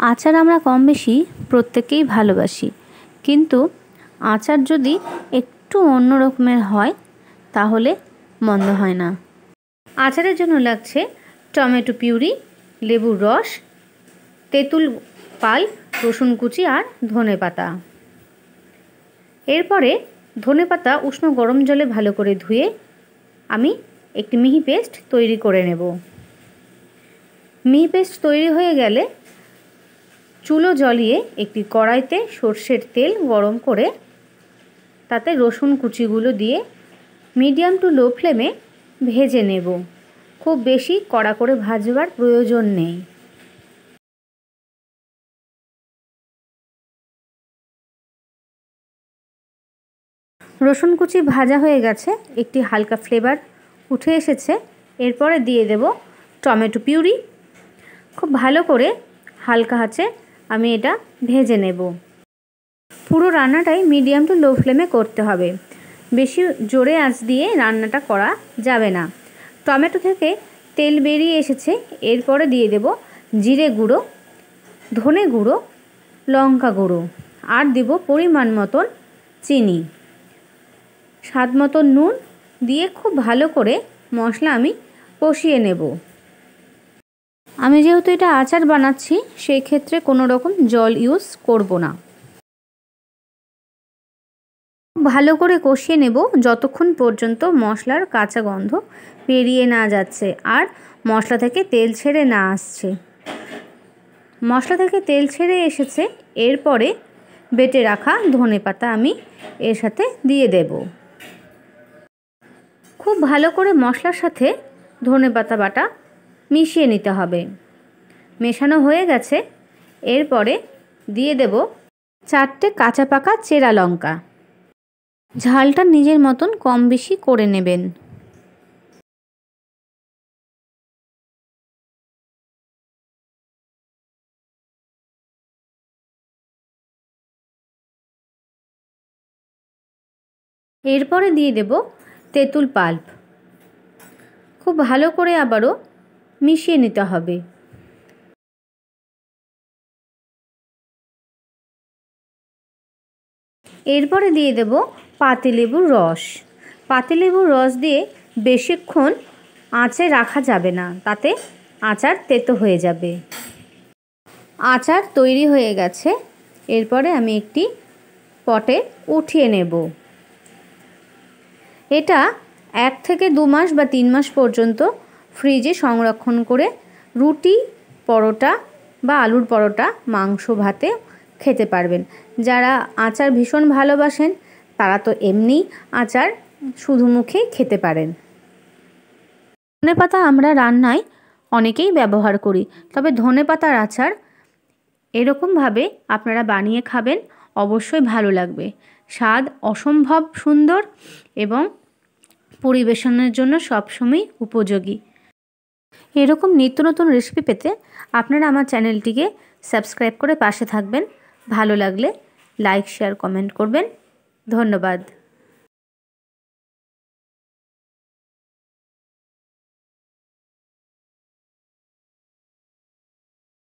আচার আমরা কম বেশি প্রত্যেকেই ভালোবাসি, কিন্তু আচার যদি একটু অন্য রকমের হয় তাহলে মন্দ হয় না। আচারের জন্য লাগছে টমেটো পিউরি, লেবুর রস, তেঁতুল পাল্প, রসুন কুচি আর ধনেপাতা। এরপরে ধনেপাতা উষ্ণ গরম জলে ভালো করে ধুয়ে আমি একটি মিহি পেস্ট তৈরি করে নেব। মিহি পেস্ট তৈরি হয়ে গেলে চুলো জ্বলিয়ে একটি কড়াইতে সর্ষের তেল গরম করে তাতে রসুন কুচিগুলো দিয়ে মিডিয়াম টু লো ফ্লেমে ভেজে নেব। খুব বেশি কড়া করে ভাজবার প্রয়োজন নেই। রসুন কুচি ভাজা হয়ে গেছে, একটি হালকা ফ্লেভার উঠে এসেছে। এরপরে দিয়ে দেব টমেটো পিউরি। খুব ভালো করে হালকা আঁচে আমি এটা ভেজে নেব। পুরো রান্নাটাই মিডিয়াম টু লো ফ্লেমে করতে হবে, বেশি জোরে আঁচ দিয়ে রান্নাটা করা যাবে না। টমেটো থেকে তেল বেরিয়ে এসেছে, এরপরে দিয়ে দেব জিরে গুঁড়ো, ধনে গুঁড়ো, লঙ্কা গুঁড়ো আর দেব পরিমাণ মতন চিনি, স্বাদ মতন নুন দিয়ে খুব ভালো করে মশলা আমি কষিয়ে নেব। আমি যেহেতু এটা আচার বানাচ্ছি সেই ক্ষেত্রে কোনো রকম জল ইউজ করব না। ভালো করে কষিয়ে নেব যতক্ষণ পর্যন্ত মশলার কাঁচা গন্ধ বেরিয়ে না যাচ্ছে আর মশলা থেকে তেল ছেড়ে না আসছে। মশলা থেকে তেল ছেড়ে এসেছে, এরপরে বেটে রাখা ধনেপাতা আমি এর সাথে দিয়ে দেব। খুব ভালো করে মশলার সাথে ধনেপাতা বাটা মিশিয়ে নিতে হবে। মেশানো হয়ে গেছে, এরপরে দিয়ে দেব 4টে কাঁচা পাকা চেরা লঙ্কা। ঝালটা নিজের মতন কম বেশি করে নেবেন। এরপরে দিয়ে দেব তেঁতুল পাল্প। খুব ভালো করে আবারও মিশিয়ে নিতে হবে। এরপরে দিয়ে দেব পাতিলেবুর রস। পাতিলেবুর রস দিয়ে বেশিক্ষণ আঁচে রাখা যাবে না, তাতে আচার তেতো হয়ে যাবে। আচার তৈরি হয়ে গেছে, এরপরে আমি একটি পটে উঠিয়ে নেব। এটা 1 থেকে 2 মাস বা 3 মাস পর্যন্ত ফ্রিজে সংরক্ষণ করে রুটি, পরোটা বা আলুর পরোটা, মাংস ভাতে খেতে পারবেন। যারা আচার ভীষণ ভালোবাসেন তারা তো এমনি আচার শুধু মুখেই খেতে পারেন। ধনেপাতা আমরা রান্নায় অনেকেই ব্যবহার করি, তবে ধনেপাতার আচার এরকমভাবে আপনারা বানিয়ে খাবেন, অবশ্যই ভালো লাগবে। স্বাদ অসম্ভব সুন্দর এবং পরিবেশনের জন্য সবসময় উপযোগী। এরকম নিত্য নতুন রেসিপি পেতে আপনারা আমার চ্যানেলটিকে সাবস্ক্রাইব করে পাশে থাকবেন। ভালো লাগলে লাইক, শেয়ার, কমেন্ট করবেন। ধন্যবাদ।